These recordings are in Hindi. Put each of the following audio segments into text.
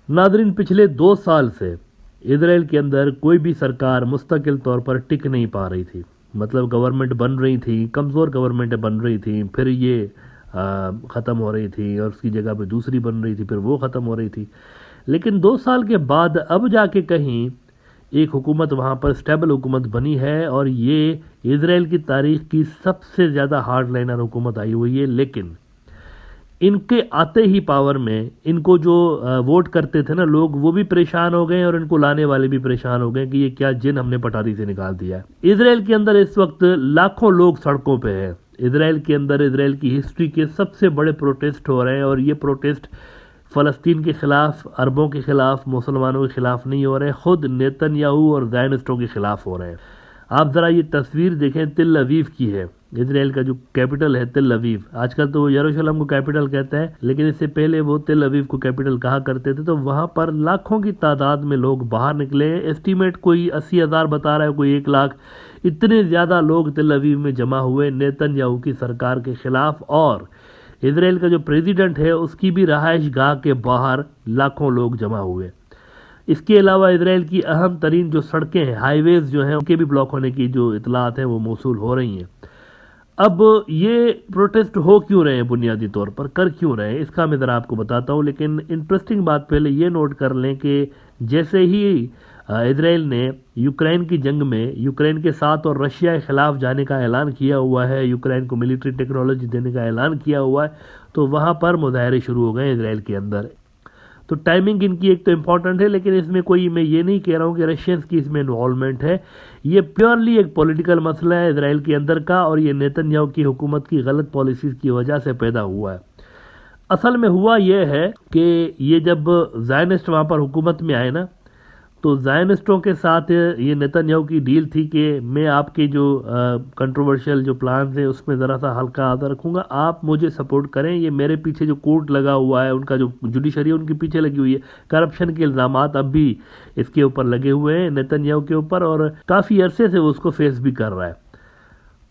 नादरीन, पिछले 2 साल से इजराइल के अंदर कोई भी सरकार मुस्तकिल तौर पर टिक नहीं पा रही थी। मतलब गवर्नमेंट बन रही थी, कमज़ोर गवर्नमेंट बन रही थी, फिर ये ख़त्म हो रही थी और उसकी जगह पे दूसरी बन रही थी, फिर वो ख़त्म हो रही थी। लेकिन 2 साल के बाद अब जाके कहीं एक हुकूमत वहाँ पर स्टेबल हुकूमत बनी है और ये इजराइल की तारीख की सबसे ज़्यादा हार्ड लाइनर हुकूमत आई हुई है। लेकिन इनके आते ही पावर में इनको जो वोट करते थे ना लोग, वो भी परेशान हो गए और इनको लाने वाले भी परेशान हो गए कि ये क्या जिन हमने पटारी से निकाल दिया है। इजराइल के अंदर इस वक्त लाखों लोग सड़कों पे हैं। इजराइल के अंदर इजराइल की हिस्ट्री के सबसे बड़े प्रोटेस्ट हो रहे हैं और ये प्रोटेस्ट फ़लस्तीन के ख़िलाफ़, अरबों के ख़िलाफ़, मुसलमानों के ख़िलाफ़ नहीं हो रहे, ख़ुद नेतन्याहू और ज़ायनिस्टों के ख़िलाफ़ हो रहे हैं। आप ज़रा ये तस्वीर देखें, तिल अवीव की है। इजराइल का जो कैपिटल है तिल अवीव, आजकल तो वो यरूशलेम को कैपिटल कहते हैं, लेकिन इससे पहले वो तिल अवीव को कैपिटल कहा करते थे। तो वहाँ पर लाखों की तादाद में लोग बाहर निकले। एस्टीमेट कोई 80,000 बता रहा है, कोई 1 लाख। इतने ज़्यादा लोग तिल अवीव में जमा हुए नेतन्याहू की सरकार के ख़िलाफ़। और इजराइल का जो प्रेसिडेंट है उसकी भी रहाइश गाह के बाहर लाखों लोग जमा हुए। इसके अलावा इजराइल की अहम तरीन जो सड़कें हैं, हाईवेज जो हैं, उनके भी ब्लॉक होने की जो इतलात हैं वो मौसूल हो रही हैं। अब ये प्रोटेस्ट हो क्यों रहे हैं, बुनियादी तौर पर कर क्यों रहे हैं, इसका मैं ज़रा आपको बताता हूँ। लेकिन इंटरेस्टिंग बात पहले ये नोट कर लें कि जैसे ही इजराइल ने यूक्रेन की जंग में यूक्रेन के साथ और रशिया के ख़िलाफ़ जाने का ऐलान किया हुआ है, यूक्रेन को मिलिट्री टेक्नोलॉजी देने का ऐलान किया हुआ है, तो वहाँ पर मुजाहरे शुरू हो गए इजराइल के अंदर। तो टाइमिंग इनकी एक तो इम्पॉर्टेंट है, लेकिन इसमें कोई, मैं ये नहीं कह रहा हूँ कि रशियंस की इसमें इन्वॉल्वमेंट है। ये प्योरली एक पॉलिटिकल मसला है इजराइल के अंदर का, और ये नेतन्याहू की हुकूमत की गलत पॉलिसीज़ की वजह से पैदा हुआ है। असल में हुआ यह है कि ये जब ज़ायनिस्ट वहाँ पर हुकूमत में आए ना, तो ज़ायनिस्टों के साथ ये नेतन्याहू की डील थी कि मैं आपके जो कंट्रोवर्शियल जो प्लान थे उसमें ज़रा सा हल्का हाथ रखूँगा, आप मुझे सपोर्ट करें। ये मेरे पीछे जो कोर्ट लगा हुआ है, उनका जो जुडिशरी है उनके पीछे लगी हुई है। करप्शन के इल्ज़ामात अब भी इसके ऊपर लगे हुए हैं नेतन्याहू के ऊपर, और काफ़ी अरसे से वो उसको फेस भी कर रहा है।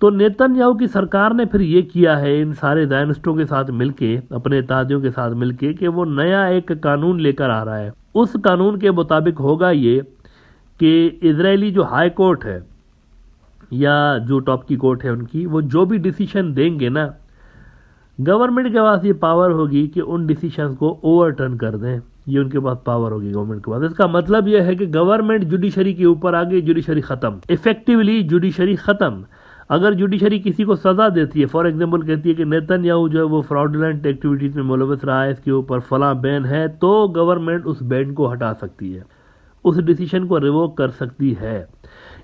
तो नेतन्याहू की सरकार ने फिर ये किया है इन सारे ज़ायनिस्टों के साथ मिलके, अपने इत्तेहादियों के साथ मिलके, कि वो नया एक कानून लेकर आ रहा है। उस कानून के मुताबिक होगा ये कि इजरायली जो हाई कोर्ट है या जो टॉप की कोर्ट है उनकी, वो जो भी डिसीजन देंगे ना, गवर्नमेंट के पास ये पावर होगी कि उन डिसीजंस को ओवरटर्न कर दें। ये उनके पास पावर होगी गवर्नमेंट के पास। इसका मतलब यह है कि गवर्नमेंट जुडिशरी के ऊपर आ गई, जुडिशरी ख़त्म, इफेक्टिवली जुडिशरी ख़त्म। अगर जुडिशरी किसी को सज़ा देती है, फॉर एग्जांपल कहती है कि नेतन्याहू जो है वो फ्रॉडुलेंट एक्टिविटीज़ में मुलविस रहा है, इसके ऊपर फला बैन है, तो गवर्नमेंट उस बैन को हटा सकती है, उस डिसीजन को रिवोक कर सकती है।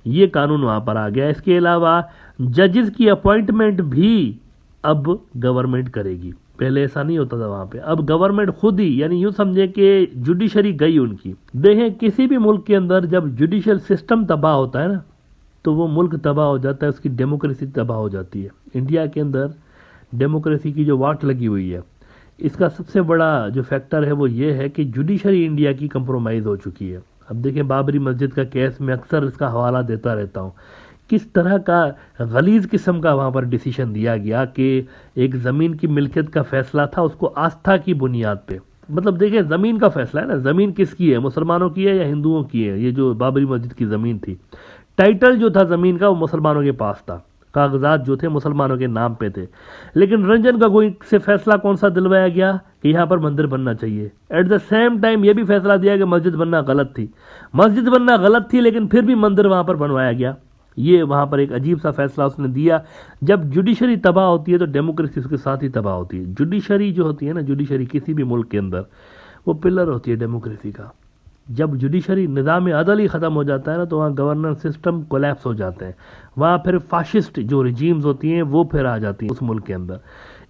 ये कानून वहाँ पर आ गया। इसके अलावा जजेस की अपॉइंटमेंट भी अब गवर्नमेंट करेगी। पहले ऐसा नहीं होता था वहाँ पे, अब गवर्नमेंट खुद ही, यानी यूँ समझे कि जुडिशरी गई उनकी। देखें, किसी भी मुल्क के अंदर जब जुडिशल सिस्टम तबाह होता है ना, तो वो मुल्क तबाह हो जाता है, उसकी डेमोक्रेसी तबाह हो जाती है। इंडिया के अंदर डेमोक्रेसी की जो वाट लगी हुई है, इसका सबसे बड़ा जो फैक्टर है वो ये है कि जुडिशरी इंडिया की कंप्रोमाइज़ हो चुकी है। अब देखें, बाबरी मस्जिद का केस में अक्सर इसका हवाला देता रहता हूँ, किस तरह का गलीज़ किस्म का वहाँ पर डिसीजन दिया गया कि एक ज़मीन की मिल्कियत का फैसला था, उसको आस्था की बुनियाद पे, मतलब देखिए ज़मीन का फैसला है ना, ज़मीन किसकी है, मुसलमानों की है या हिंदुओं की है। ये जो बाबरी मस्जिद की ज़मीन थी, टाइटल जो था ज़मीन का वो मुसलमानों के पास था, कागजात जो थे मुसलमानों के नाम पे थे। लेकिन रंजन गोगोई से फैसला कौन सा दिलवाया गया कि यहाँ पर मंदिर बनना चाहिए। एट द सेम टाइम ये भी फैसला दिया कि मस्जिद बनना गलत थी। मस्जिद बनना गलत थी, लेकिन फिर भी मंदिर वहाँ पर बनवाया गया। ये वहाँ पर एक अजीब सा फैसला उसने दिया। जब जुडिशरी तबाह होती है तो डेमोक्रेसी उसके साथ ही तबाह होती है। जुडिशरी जो होती है ना, जुडिशरी किसी भी मुल्क के अंदर वो पिलर होती है डेमोक्रेसी का। जब जुडिशरी निज़ाम अदल ही ख़त्म हो जाता है ना, तो वहाँ गवर्नेंस सिस्टम कोलैप्स हो जाते हैं। वहाँ फिर फाशिस्ट जो रिजीम्स होती हैं वो फिर आ जाती हैं उस मुल्क के अंदर।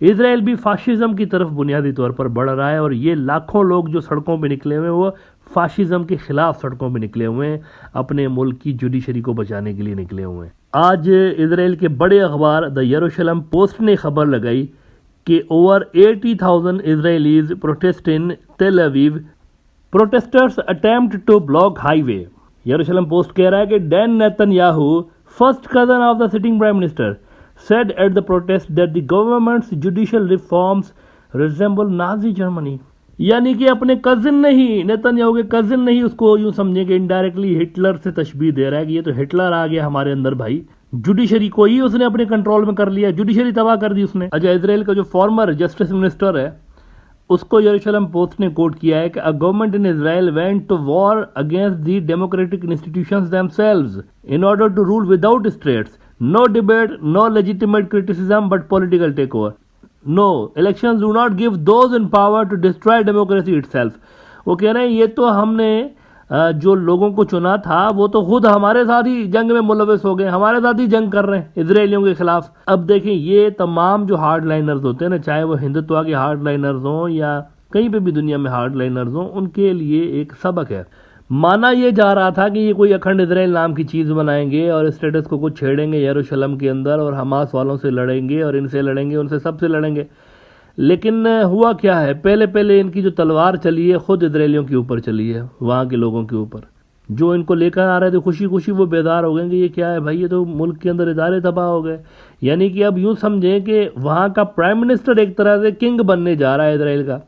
इजराइल भी फाशिज़म की तरफ बुनियादी तौर पर बढ़ रहा है, और ये लाखों लोग जो सड़कों पे निकले हुए हैं वो फाशिज़म के ख़िलाफ़ सड़कों पे निकले हुए हैं, अपने मुल्क की जुडिशरी को बचाने के लिए निकले हुए हैं। आज इजराइल के बड़े अखबार द यरूशलेम पोस्ट ने खबर लगाई कि over 80,000 Israelis protest in Tel Aviv, protesters attempt to block highway. यरूशलेम पोस्ट कह रहा है कि Dan Netanyahu, first cousin of the sitting prime minister, said at the protest that the government's judicial reforms resemble Nazi Germany. यानी कि अपने कजिन नहीं, नेतन्याहू के कजिन नहीं, उसको यूं समझे कि इनडायरेक्टली हिटलर से तशबीह दे रहा है कि ये तो हिटलर आ गया हमारे अंदर भाई। जुडिशरी को ही उसने अपने कंट्रोल में कर लिया, जुडिशरी तबाह कर दी उसने। अच्छा, इजराइल का जो फॉर्मर जस्टिस मिनिस्टर है उसको यरूशलेम पोस्ट ने कोट किया है कि a government in Israel went to war against the democratic institutions themselves in order to rule without states, no debate, no legitimate criticism but political take over, no elections do not give those in power to destroy democracy itself. वो कह रहे हैं ये तो हमने जो लोगों को चुना था वो तो खुद हमारे साथ ही जंग में मुलविस हो गए, हमारे साथ ही जंग कर रहे हैं इजरायलियों के खिलाफ। अब देखें, ये तमाम जो हार्ड लाइनर्स होते हैं ना, चाहे वो हिंदुत्व के हार्ड लाइनर्स हों या कहीं पे भी दुनिया में हार्ड लाइनर्स हों, उनके लिए एक सबक है। माना ये जा रहा था कि ये कोई अखंड इजराइल नाम की चीज़ बनाएंगे और स्टेटस को कुछ छेड़ेंगे यरूशलेम के अंदर और हमास वालों से लड़ेंगे और इनसे लड़ेंगे, उनसे सबसे लड़ेंगे। लेकिन हुआ क्या है, पहले पहले इनकी जो तलवार चली है खुद इजरायलियों के ऊपर चली है, वहाँ के लोगों के ऊपर। जो इनको लेकर आ रहे थे खुशी खुशी, वो बेदार हो गए कि ये क्या है भाई, ये तो मुल्क के अंदर इदारे तबाह हो गए। यानी कि अब यूँ समझें कि वहाँ का प्राइम मिनिस्टर एक तरह से किंग बनने जा रहा है इजराइल का।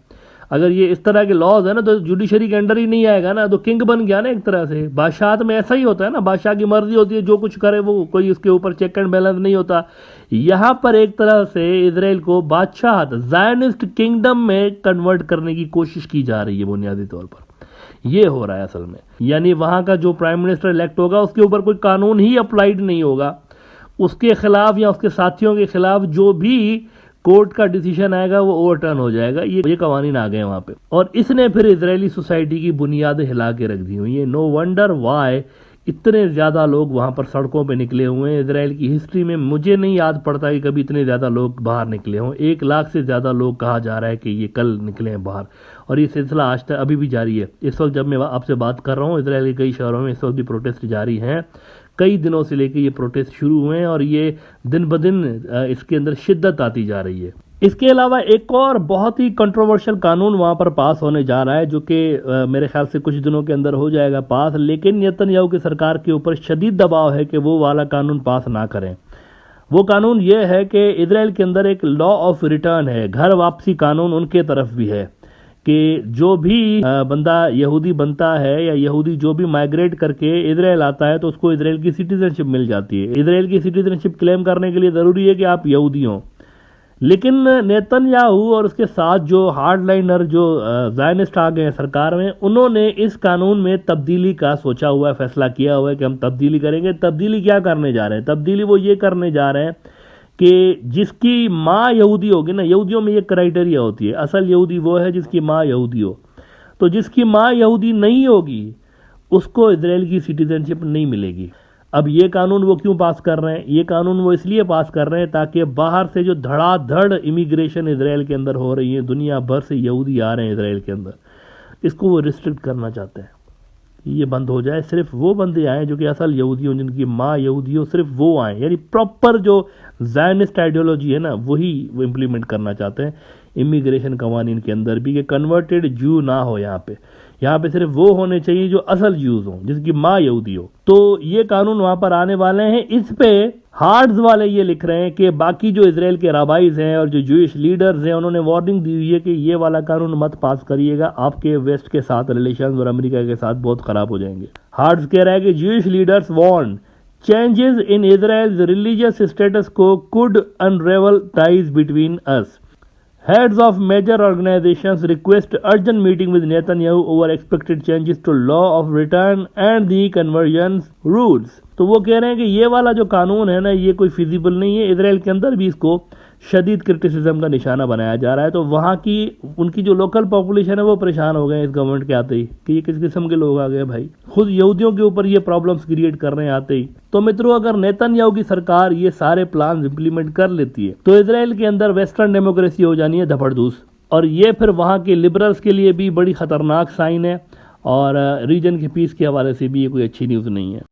अगर ये इस तरह के लॉज है ना तो जुडिशरी के अंडर ही नहीं आएगा ना, तो किंग बन गया ना एक तरह से। बादशाह में ऐसा ही होता है ना, बादशाह की मर्जी होती है, जो कुछ करे वो, कोई उसके ऊपर चेक एंड बैलेंस नहीं होता। यहाँ पर एक तरह से इजराइल को बादशाह ज़ायनिस्ट किंगडम में कन्वर्ट करने की कोशिश की जा रही है बुनियादी तौर पर। ये हो रहा है असल में। यानी वहाँ का जो प्राइम मिनिस्टर इलेक्ट होगा उसके ऊपर कोई कानून ही अप्लाइड नहीं होगा, उसके खिलाफ या उसके साथियों के खिलाफ जो भी कोर्ट का डिसीजन आएगा वो ओवरटर्न हो जाएगा। ये कवानीन आ गए वहां पे, और इसने फिर इजरायली सोसाइटी की बुनियादें हिला के रख दी हुई है। नो वंडर वाई इतने ज़्यादा लोग वहाँ पर सड़कों पे निकले हुए हैं। इजराइल की हिस्ट्री में मुझे नहीं याद पड़ता कि कभी इतने ज़्यादा लोग बाहर निकले हों। 1 लाख से ज़्यादा लोग कहा जा रहा है कि ये कल निकले हैं बाहर, और ये सिलसिला आज तक अभी भी जारी है। इस वक्त जब मैं आपसे बात कर रहा हूँ, इजराइल के कई शहरों में इस वक्त भी प्रोटेस्ट जारी हैं। कई दिनों से लेकर ये प्रोटेस्ट शुरू हुए हैं और ये दिन ब दिन इसके अंदर शिद्दत आती जा रही है। इसके अलावा एक और बहुत ही कंट्रोवर्शियल कानून वहाँ पर पास होने जा रहा है, जो कि मेरे ख्याल से कुछ दिनों के अंदर हो जाएगा पास। लेकिन नेतन्याहू की सरकार के ऊपर शदीद दबाव है कि वो वाला कानून पास ना करें। वो कानून ये है कि इजराइल के अंदर एक लॉ ऑफ रिटर्न है, घर वापसी कानून उनके तरफ भी है कि जो भी बंदा यहूदी बनता है या यहूदी जो भी माइग्रेट करके इजराइल आता है तो उसको इजराइल की सिटीजनशिप मिल जाती है। इजराइल की सिटीजनशिप क्लेम करने के लिए ज़रूरी है कि आप यहूदी हों। लेकिन नेतन्याहू और उसके साथ जो हार्ड लाइनर जो ज़ायनिस्ट आ गए हैं सरकार में, उन्होंने इस कानून में तब्दीली का सोचा हुआ है, फैसला किया हुआ है कि हम तब्दीली करेंगे। तब्दीली क्या करने जा रहे हैं? तब्दीली वो ये करने जा रहे हैं कि जिसकी माँ यहूदी होगी ना, यहूदियों में ये क्राइटेरिया होती है, असल यहूदी वो है जिसकी माँ यहूदी हो। तो जिसकी माँ यहूदी नहीं होगी उसको इजराइल की सिटीजनशिप नहीं मिलेगी। अब ये कानून वो क्यों पास कर रहे हैं? ये कानून वो इसलिए पास कर रहे हैं ताकि बाहर से जो धड़ाधड़ इमिग्रेशन इजराइल के अंदर हो रही है, दुनिया भर से यहूदी आ रहे हैं इजराइल के अंदर, इसको वो रिस्ट्रिक्ट करना चाहते हैं। ये बंद हो जाए, सिर्फ वो बंदे आए जो कि असल यहूदी हो, जिनकी माँ यहूदी हो, सिर्फ वो आए। यानी प्रॉपर जो ज़ायनिस्ट आइडियोलॉजी है ना, वही वो इम्प्लीमेंट करना चाहते हैं इमिग्रेशन कवानीन के अंदर भी, कि कन्वर्टेड जू ना हो यहाँ पे सिर्फ वो होने चाहिए जो असल जूस हो, जिसकी माँ यहूदी हो। तो ये कानून वहाँ पर आने वाले हैं। इस पे हार्ड्स वाले ये लिख रहे हैं कि बाकी जो इजराइल के राबाइज हैं और जो जूइश लीडर्स हैं, उन्होंने वार्निंग दी हुई है कि ये वाला कानून मत पास करिएगा, आपके वेस्ट के साथ रिलेशन और अमेरिका के साथ बहुत खराब हो जाएंगे। हार्ड्स कह रहा है कि Jewish leaders warn changes in Israel's religious status को could unravel ties between us. Heads of major organizations request urgent meeting with Netanyahu over expected changes to law of return and the conversion rules। तो वो कह रहे हैं कि ये वाला जो कानून है ना, ये कोई फिजिबल नहीं है। इजराइल के अंदर भी इसको शदीद क्रिटिसिज्म का निशाना बनाया जा रहा है। तो वहाँ की उनकी जो लोकल पॉपुलेशन है वो परेशान हो गए इस गवर्नमेंट के आते ही कि ये किस किस्म के लोग आ गए भाई, खुद यहूदियों के ऊपर ये प्रॉब्लम्स क्रिएट कर रहे हैं आते ही। तो मित्रों, अगर नेतन्याहू की सरकार ये सारे प्लान इंप्लीमेंट कर लेती है तो इजराइल के अंदर वेस्टर्न डेमोक्रेसी हो जानी है धपड़धूस, और ये फिर वहाँ के लिबरल्स के लिए भी बड़ी खतरनाक साइन है, और रीजन के पीस के हवाले से भी ये कोई अच्छी न्यूज़ नहीं है।